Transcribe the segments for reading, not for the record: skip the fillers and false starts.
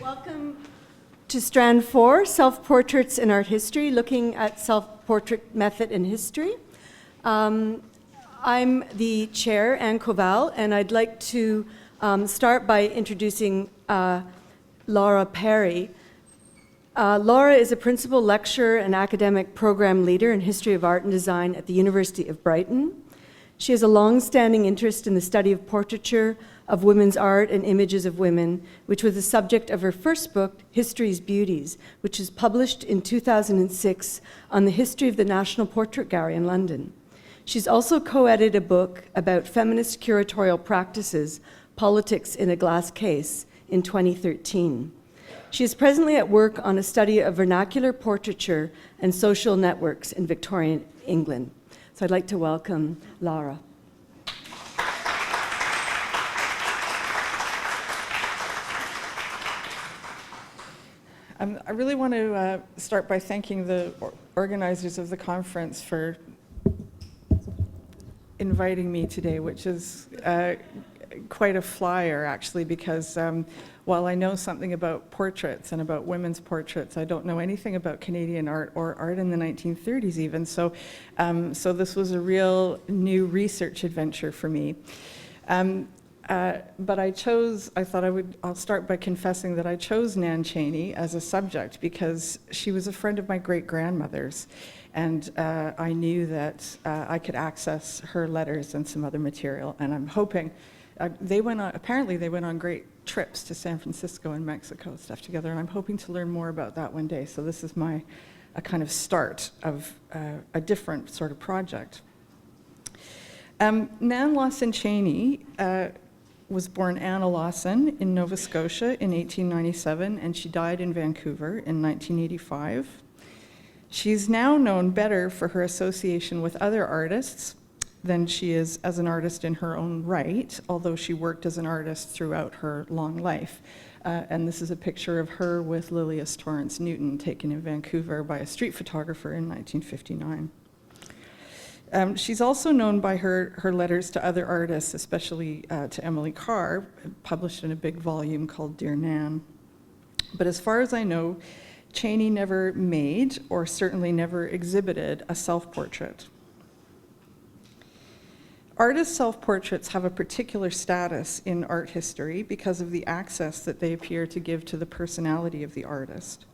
Welcome to Strand 4, Self-Portraits in Art History, looking at self-portrait method in history. I'm the chair, Anne Koval, and I'd like to start by introducing Lara Perry. Lara is a principal lecturer and academic program leader in history of art and design at the University of Brighton. She has a long-standing interest in the study of portraiture, of women's art and images of women, which was the subject of her first book, History's Beauties, which was published in 2006 on the history of the National Portrait Gallery in London. She's also co-edited a book about feminist curatorial practices, Politics in a Glass Case, in 2013. She is presently at work on a study of vernacular portraiture and social networks in Victorian England. So I'd like to welcome Lara. I really want to start by thanking the organizers of the conference for inviting me today, which is quite a flyer, actually, because while I know something about portraits and about women's portraits, I don't know anything about Canadian art or art in the 1930s even. So this was a real new research adventure for me. But I'll start by confessing that I chose Nan Cheney as a subject because she was a friend of my great-grandmother's, and I knew that I could access her letters and some other material, and I'm hoping, apparently they went on great trips to San Francisco and Mexico, stuff together, and I'm hoping to learn more about that one day, so this is a kind of start of a different sort of project. Nan Lawson Cheney was born Anna Lawson in Nova Scotia in 1897, and she died in Vancouver in 1985. She's now known better for her association with other artists than she is as an artist in her own right, although she worked as an artist throughout her long life. And this is a picture of her with Lilias Torrance Newton, taken in Vancouver by a street photographer in 1959. She's also known by her letters to other artists, especially to Emily Carr, published in a big volume called Dear Nan. But as far as I know, Cheney never made, or certainly never exhibited, a self-portrait. Artists' self-portraits have a particular status in art history because of the access that they appear to give to the personality of the artist.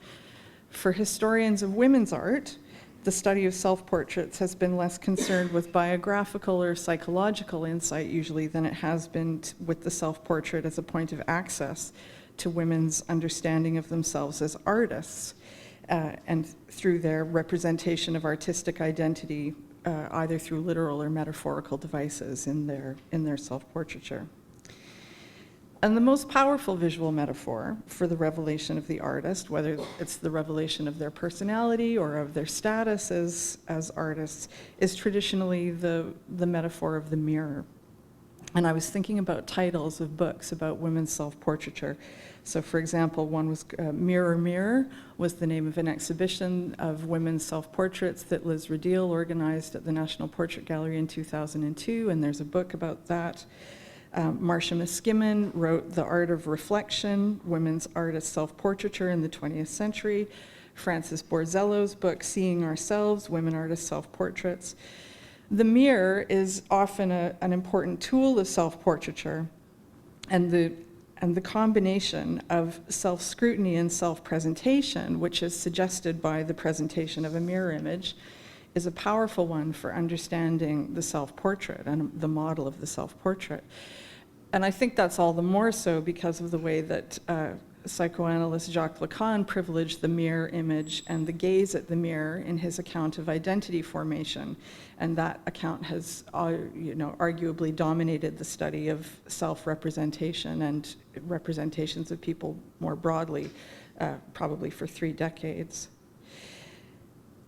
For historians of women's art, the study of self-portraits has been less concerned with biographical or psychological insight usually than it has been with the self-portrait as a point of access to women's understanding of themselves as artists and through their representation of artistic identity either through literal or metaphorical devices in their self-portraiture. And the most powerful visual metaphor for the revelation of the artist, whether it's the revelation of their personality or of their status as artists, is traditionally the metaphor of the mirror. And I was thinking about titles of books about women's self-portraiture. So for example, one was Mirror, Mirror was the name of an exhibition of women's self-portraits that Liz Radil organized at the National Portrait Gallery in 2002, and there's a book about that. Marcia Miskimen wrote The Art of Reflection, Women's Artist Self-Portraiture in the 20th Century. Frances Borzello's book, Seeing Ourselves, Women Artist Self-Portraits. The mirror is often an important tool of self-portraiture, and the combination of self-scrutiny and self-presentation, which is suggested by the presentation of a mirror image, is a powerful one for understanding the self-portrait and the model of the self-portrait. And I think that's all the more so because of the way that psychoanalyst Jacques Lacan privileged the mirror image and the gaze at the mirror in his account of identity formation. And that account has arguably dominated the study of self-representation and representations of people more broadly, probably for 3 decades.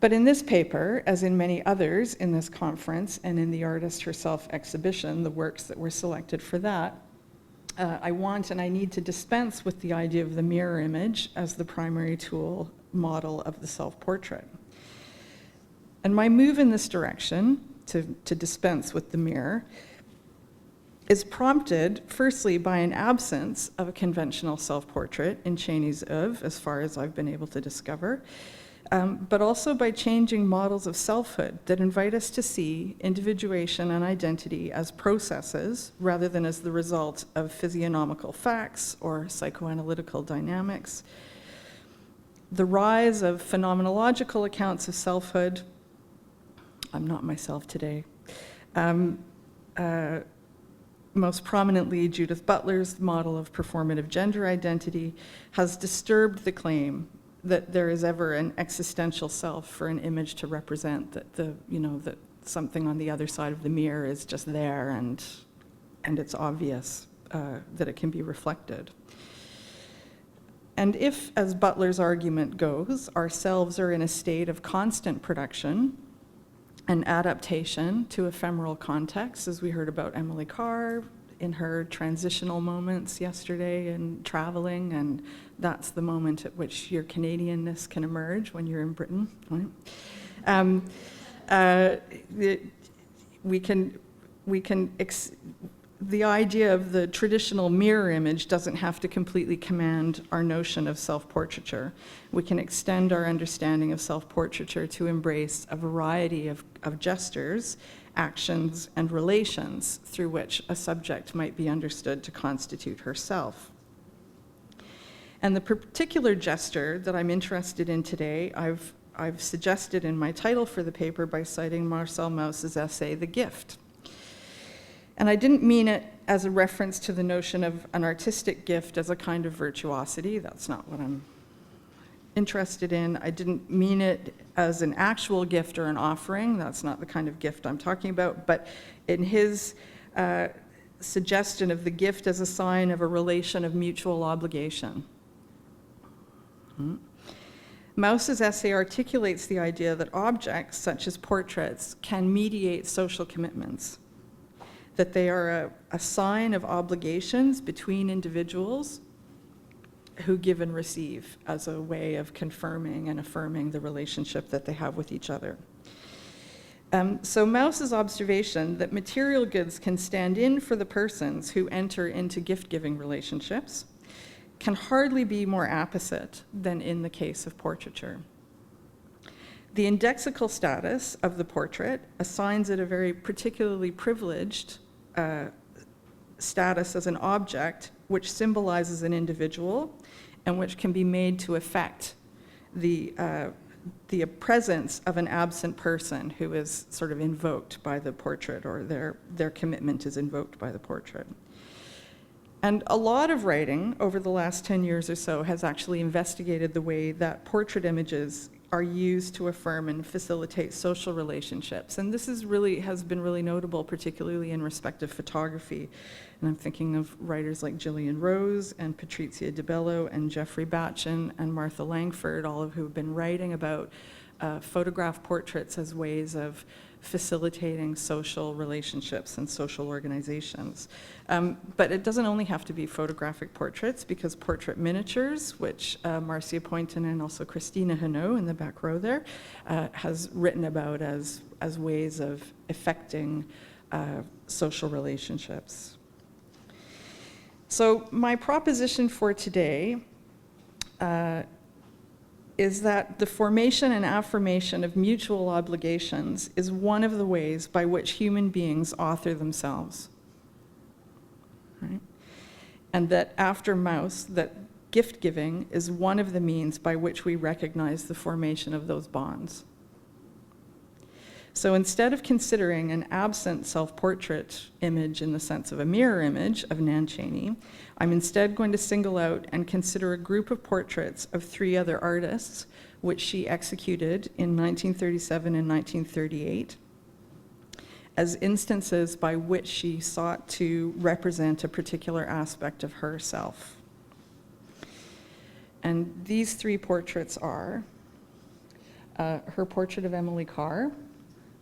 But in this paper, as in many others in this conference and in the artist herself exhibition, the works that were selected for that, I want and I need to dispense with the idea of the mirror image as the primary tool model of the self-portrait. And my move in this direction, to dispense with the mirror, is prompted, firstly, by an absence of a conventional self-portrait in Cheney's oeuvre, as far as I've been able to discover, but also by changing models of selfhood that invite us to see individuation and identity as processes rather than as the result of physiognomical facts or psychoanalytical dynamics. The rise of phenomenological accounts of selfhood, I'm not myself today, most prominently Judith Butler's model of performative gender identity, has disturbed the claim that there is ever an existential self for an image to represent, that that something on the other side of the mirror is just there and it's obvious that it can be reflected. And if, as Butler's argument goes, ourselves are in a state of constant production and adaptation to ephemeral contexts, as we heard about Emily Carr in her transitional moments yesterday and traveling, and that's the moment at which your Canadianness can emerge when you're in Britain, right? The idea of the traditional mirror image doesn't have to completely command our notion of self-portraiture. We can extend our understanding of self-portraiture to embrace a variety of gestures, actions, and relations through which a subject might be understood to constitute herself. And the particular gesture that I'm interested in today, I've suggested in my title for the paper by citing Marcel Mauss's essay, The Gift. And I didn't mean it as a reference to the notion of an artistic gift as a kind of virtuosity. That's not what I'm interested in. I didn't mean it as an actual gift or an offering. That's not the kind of gift I'm talking about. But in his suggestion of the gift as a sign of a relation of mutual obligation. Mauss's essay articulates the idea that objects, such as portraits, can mediate social commitments, that they are a sign of obligations between individuals who give and receive as a way of confirming and affirming the relationship that they have with each other. So Mauss's observation that material goods can stand in for the persons who enter into gift-giving relationships can hardly be more apposite than in the case of portraiture. The indexical status of the portrait assigns it a very particularly privileged status as an object which symbolizes an individual and which can be made to affect the presence of an absent person who is sort of invoked by the portrait, or their commitment is invoked by the portrait. And a lot of writing over the last 10 years or so has actually investigated the way that portrait images are used to affirm and facilitate social relationships. And this has been really notable, particularly in respect of photography. And I'm thinking of writers like Gillian Rose and Patrizia Di Bello and Jeffrey Batchen and Martha Langford, all of who have been writing about photograph portraits as ways of facilitating social relationships and social organizations. But it doesn't only have to be photographic portraits, because portrait miniatures, which Marcia Poynton and also Christina Hinault in the back row there has written about as ways of effecting social relationships. So my proposition for today is that the formation and affirmation of mutual obligations is one of the ways by which human beings author themselves. Right? And that after Mauss, that gift giving is one of the means by which we recognize the formation of those bonds. So instead of considering an absent self-portrait image in the sense of a mirror image of Nan Cheney, I'm instead going to single out and consider a group of portraits of 3 other artists, which she executed in 1937 and 1938, as instances by which she sought to represent a particular aspect of herself. And these 3 portraits are her portrait of Emily Carr,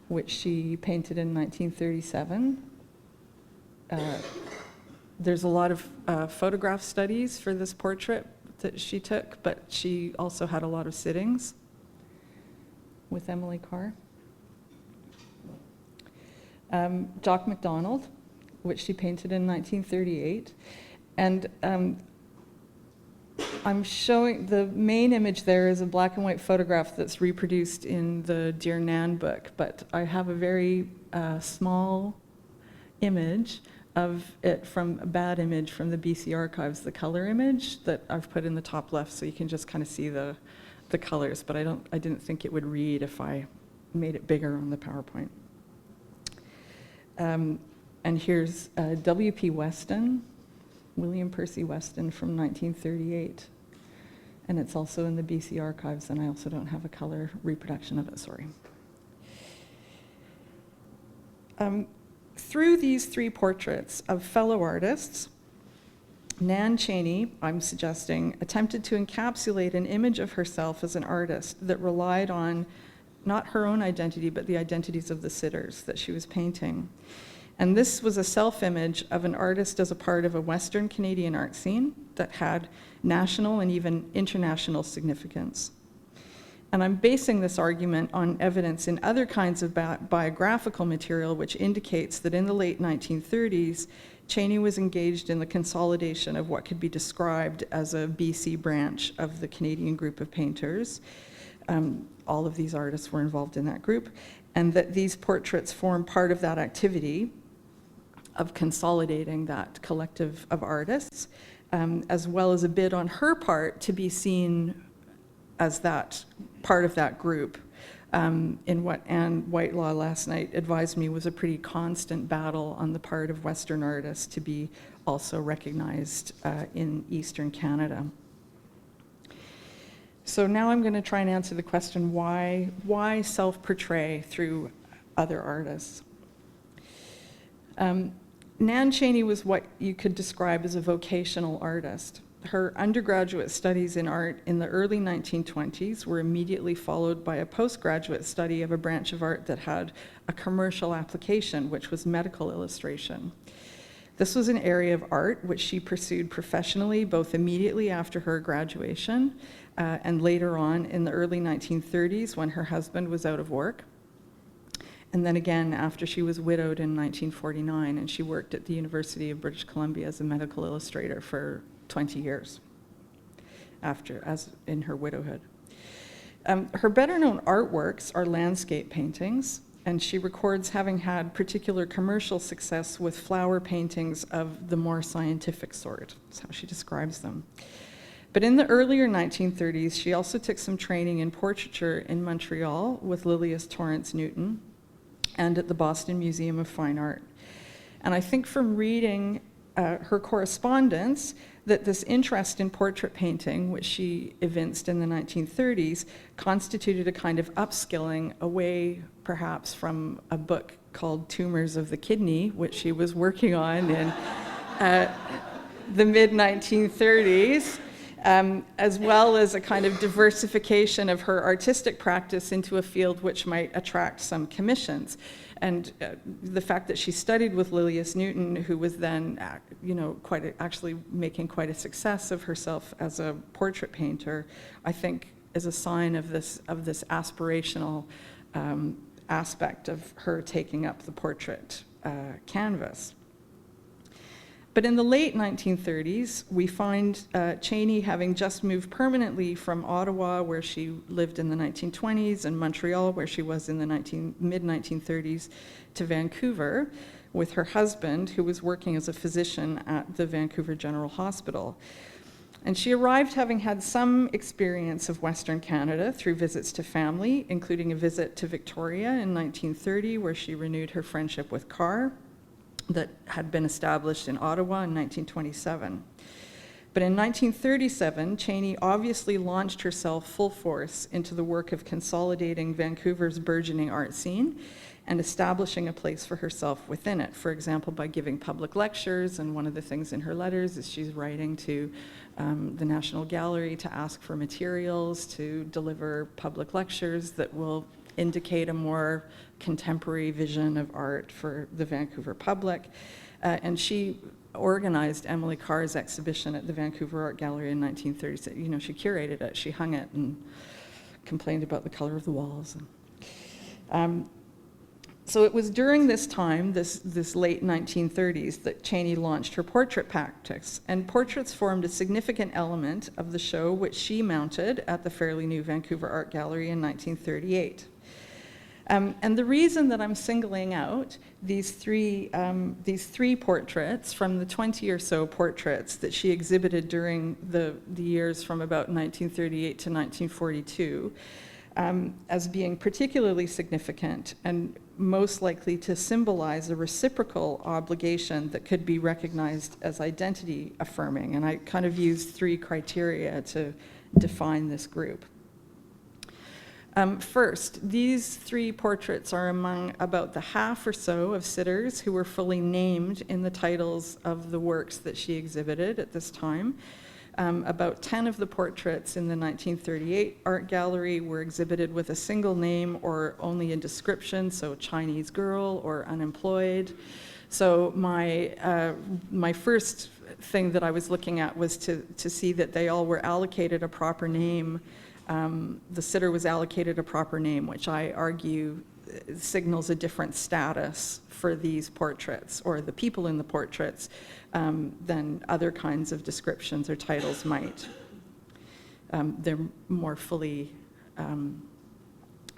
which she painted in 1937. There's a lot of photograph studies for this portrait that she took, but she also had a lot of sittings with Emily Carr. Jock MacDonald, which she painted in 1938. And I'm showing, the main image there is a black and white photograph that's reproduced in the Dear Nan book, but I have a very small image of it from a bad image from the BC archives, the color image that I've put in the top left, so you can just kind of see the colors, but I didn't think it would read if I made it bigger on the PowerPoint. And here's W.P. Weston, William Percy Weston from 1938. And it's also in the BC archives, and I also don't have a color reproduction of it, sorry. Through these three portraits of fellow artists, Nan Cheney, I'm suggesting, attempted to encapsulate an image of herself as an artist that relied on not her own identity, but the identities of the sitters that she was painting. And this was a self-image of an artist as a part of a Western Canadian art scene that had national and even international significance. And I'm basing this argument on evidence in other kinds of biographical material which indicates that in the late 1930s, Cheney was engaged in the consolidation of what could be described as a BC branch of the Canadian group of painters. All of these artists were involved in that group, and that these portraits form part of that activity of consolidating that collective of artists, as well as a bid on her part to be seen as that part of that group, in what Anne Whitelaw last night advised me was a pretty constant battle on the part of Western artists to be also recognized in Eastern Canada. So now I'm going to try and answer the question, why self-portray through other artists? Nan Cheney was what you could describe as a vocational artist. Her undergraduate studies in art in the early 1920s were immediately followed by a postgraduate study of a branch of art that had a commercial application, which was medical illustration. This was an area of art which she pursued professionally, both immediately after her graduation and later on in the early 1930s when her husband was out of work. And then again after she was widowed in 1949, and she worked at the University of British Columbia as a medical illustrator for 20 years as in her widowhood. Her better known artworks are landscape paintings, and she records having had particular commercial success with flower paintings of the more scientific sort. That's how she describes them. But in the earlier 1930s, she also took some training in portraiture in Montreal with Lilias Torrance Newton and at the Boston Museum of Fine Art. And I think from reading her correspondence that this interest in portrait painting, which she evinced in the 1930s, constituted a kind of upskilling away perhaps from a book called Tumors of the Kidney, which she was working on in the mid-1930s, as well as a kind of diversification of her artistic practice into a field which might attract some commissions. And the fact that she studied with Lilias Newton, who was then, actually making quite a success of herself as a portrait painter, I think is a sign of this aspirational aspect of her taking up the portrait canvas. But in the late 1930s, we find Cheney having just moved permanently from Ottawa, where she lived in the 1920s, and Montreal, where she was in the mid-1930s, to Vancouver with her husband, who was working as a physician at the Vancouver General Hospital. And she arrived having had some experience of Western Canada through visits to family, including a visit to Victoria in 1930, where she renewed her friendship with Carr, that had been established in Ottawa in 1927. But in 1937, Cheney obviously launched herself full force into the work of consolidating Vancouver's burgeoning art scene and establishing a place for herself within it, for example, by giving public lectures. And one of the things in her letters is she's writing to the National Gallery to ask for materials to deliver public lectures that will indicate a more contemporary vision of art for the Vancouver public. And she organized Emily Carr's exhibition at the Vancouver Art Gallery in 1936. She curated it, she hung it and complained about the color of the walls. So it was during this time, this late 1930s, that Cheney launched her portrait practice, and portraits formed a significant element of the show, which she mounted at the fairly new Vancouver Art Gallery in 1938. And the reason that I'm singling out these three portraits from the 20 or so portraits that she exhibited during the years from about 1938 to 1942 as being particularly significant and most likely to symbolize a reciprocal obligation that could be recognized as identity affirming. And I kind of used 3 criteria to define this group. First, these 3 portraits are among about the half or so of sitters who were fully named in the titles of the works that she exhibited at this time. About 10 of the portraits in the 1938 art gallery were exhibited with a single name or only a description, so Chinese girl or unemployed. So my first thing that I was looking at was to see that they all were allocated a proper name. The sitter was allocated a proper name, which I argue signals a different status for these portraits, or the people in the portraits, than other kinds of descriptions or titles might. They're more fully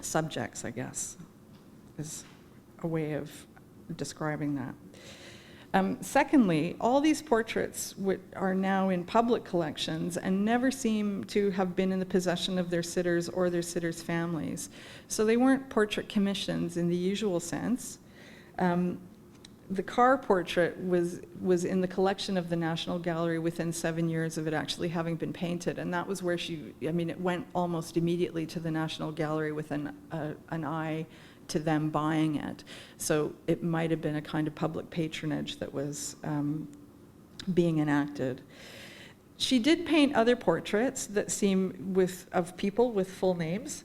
subjects, I guess, is a way of describing that. Secondly, all these portraits are now in public collections and never seem to have been in the possession of their sitters or their sitters' families. So they weren't portrait commissions in the usual sense. The Carr portrait was in the collection of the National Gallery within 7 years of it actually having been painted, and that was where it went almost immediately to the National Gallery with an eye to them buying it. So it might have been a kind of public patronage that was being enacted. She did paint other portraits that of people with full names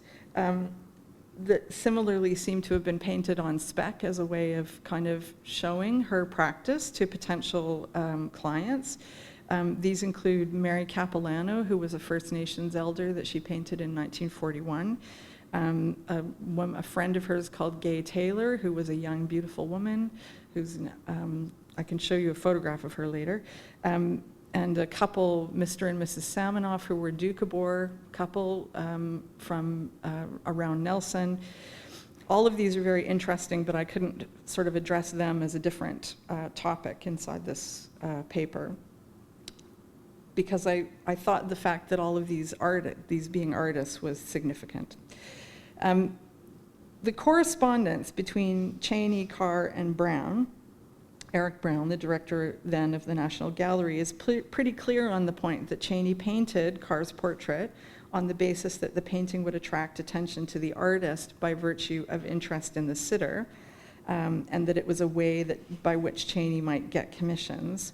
that similarly seem to have been painted on spec as a way of kind of showing her practice to potential clients. These include Mary Capilano, who was a First Nations elder that she painted in 1941. A friend of hers called Gay Taylor, who was a young, beautiful woman, who's, I can show you a photograph of her later, and a couple, Mr. and Mrs. Samanoff, who were Doukhobor couple from around Nelson. All of these are very interesting, but I couldn't sort of address them as a different topic inside this paper, because I thought the fact that all of these being artists was significant. The correspondence between Cheney, Carr, and Brown, Eric Brown, the director then of the National Gallery, is pretty clear on the point that Cheney painted Carr's portrait on the basis that the painting would attract attention to the artist by virtue of interest in the sitter, and that it was a way by which Cheney might get commissions.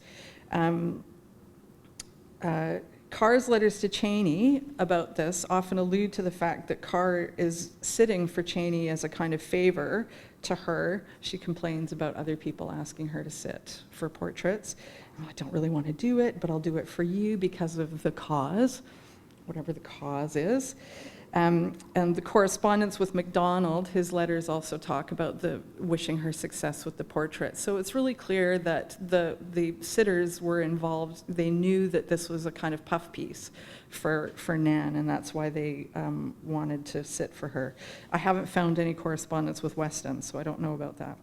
Carr's letters to Cheney about this often allude to the fact that Carr is sitting for Cheney as a kind of favor to her. She complains about other people asking her to sit for portraits. Oh, I don't really want to do it, but I'll do it for you because of the cause, whatever the cause is. And the correspondence with MacDonald, his letters also talk about wishing her success with the portrait. So it's really clear that the sitters were involved. They knew that this was a kind of puff piece for Nan, and that's why they wanted to sit for her. I haven't found any correspondence with Weston, so I don't know about that.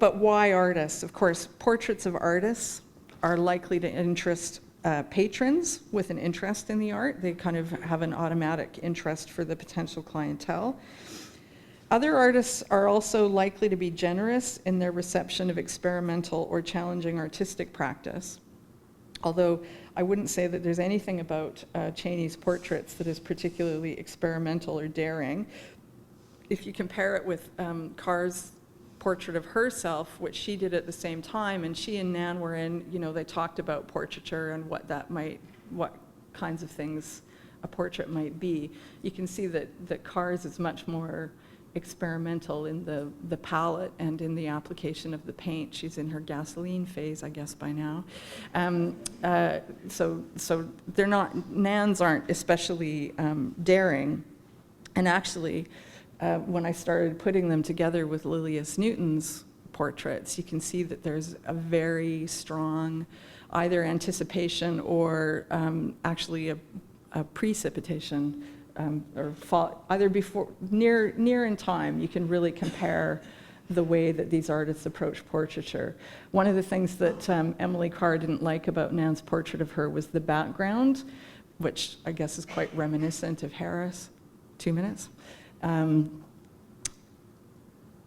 But why artists? Of course, portraits of artists are likely to interest patrons with an interest in the art. They kind of have an automatic interest for the potential clientele. Other artists are also likely to be generous in their reception of experimental or challenging artistic practice. Although I wouldn't say that there's anything about Cheney's portraits that is particularly experimental or daring. If you compare it with Carr's portrait of herself, which she did at the same time, and she and Nan were in, they talked about portraiture and what kinds of things a portrait might be. You can see that Carr's is much more experimental in the palette and in the application of the paint. She's in her gasoline phase, I guess, by now. So Nan's aren't especially daring, and actually, when I started putting them together with Lilias Newton's portraits, you can see that there's a very strong either anticipation or actually a precipitation, or either before, near in time. You can really compare the way that these artists approach portraiture. One of the things that Emily Carr didn't like about Nan's portrait of her was the background, which I guess is quite reminiscent of Harris. 2 minutes.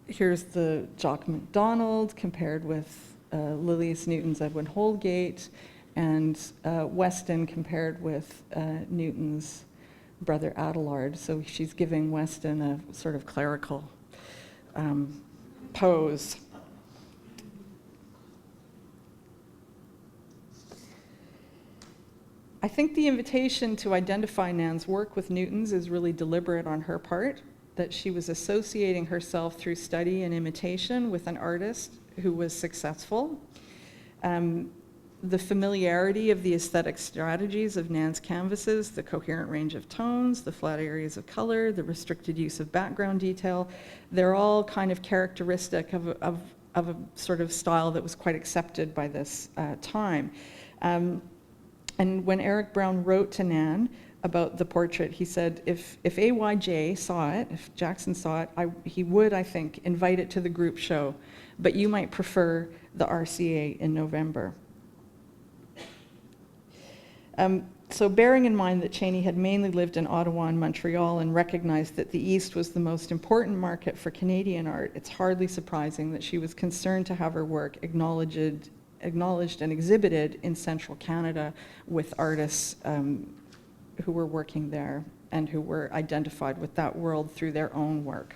Here's the Jock MacDonald compared with Lilias Newton's Edwin Holgate, and Weston compared with Newton's brother Adelard. So she's giving Weston a sort of clerical pose. I think the invitation to identify Nan's work with Newton's is really deliberate on her part, that she was associating herself through study and imitation with an artist who was successful. The familiarity of the aesthetic strategies of Nan's canvases, the coherent range of tones, the flat areas of color, the restricted use of background detail, they're all kind of characteristic of a sort of style that was quite accepted by this time. And when Eric Brown wrote to Nan about the portrait, he said, if AYJ saw it, if Jackson saw it, he would, I think, invite it to the group show, but you might prefer the RCA in November. So bearing in mind that Cheney had mainly lived in Ottawa and Montreal and recognized that the East was the most important market for Canadian art, it's hardly surprising that she was concerned to have her work acknowledged and exhibited in central Canada with artists who were working there and who were identified with that world through their own work.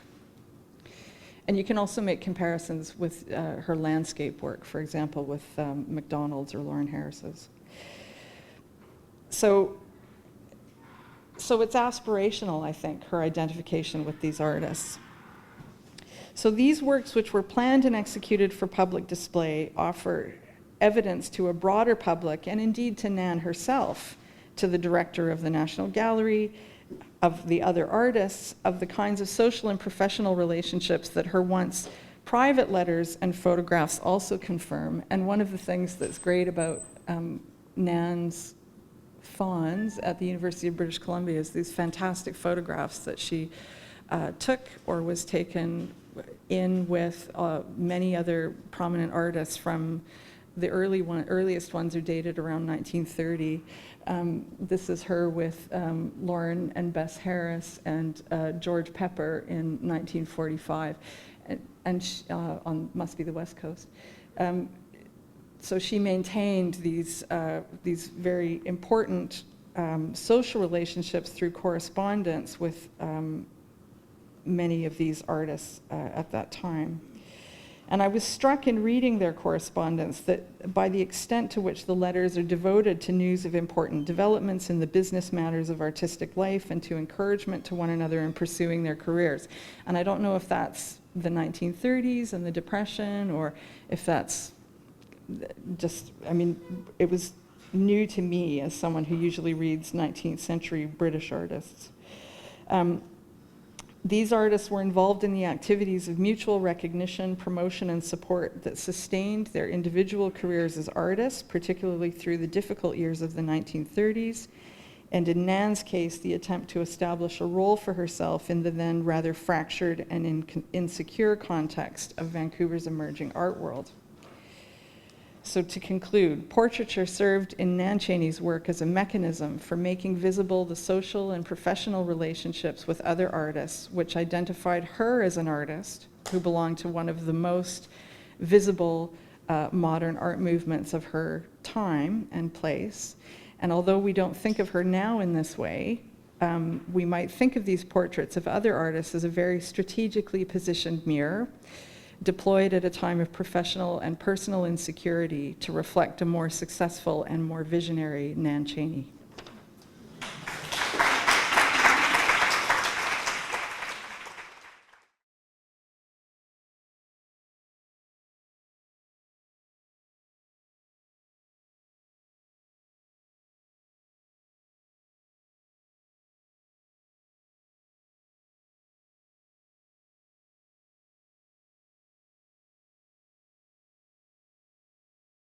And you can also make comparisons with her landscape work, for example, with MacDonald's or Lauren Harris's. So it's aspirational, I think, her identification with these artists. So these works, which were planned and executed for public display, offer evidence to a broader public, and indeed to Nan herself, to the director of the National Gallery, of the other artists, of the kinds of social and professional relationships that her once private letters and photographs also confirm. And one of the things that's great about Nan's fawns at the University of British Columbia is these fantastic photographs that she took or was taken in with many other prominent artists. From the earliest ones are dated around 1930. This is her with Lauren and Bess Harris and George Pepper in 1945, and on must be the West Coast. So she maintained these very important social relationships through correspondence with many of these artists at that time. And I was struck in reading their correspondence that by the extent to which the letters are devoted to news of important developments in the business matters of artistic life and to encouragement to one another in pursuing their careers. And I don't know if that's the 1930s and the Depression, or if that's just, I mean, it was new to me as someone who usually reads 19th century British artists. These artists were involved in the activities of mutual recognition, promotion, and support that sustained their individual careers as artists, particularly through the difficult years of the 1930s, and in Nan's case, the attempt to establish a role for herself in the then rather fractured and insecure context of Vancouver's emerging art world. So to conclude, portraiture served in Nan Cheney's work as a mechanism for making visible the social and professional relationships with other artists, which identified her as an artist who belonged to one of the most visible modern art movements of her time and place. And although we don't think of her now in this way, we might think of these portraits of other artists as a very strategically positioned mirror, deployed at a time of professional and personal insecurity to reflect a more successful and more visionary Nan Cheney.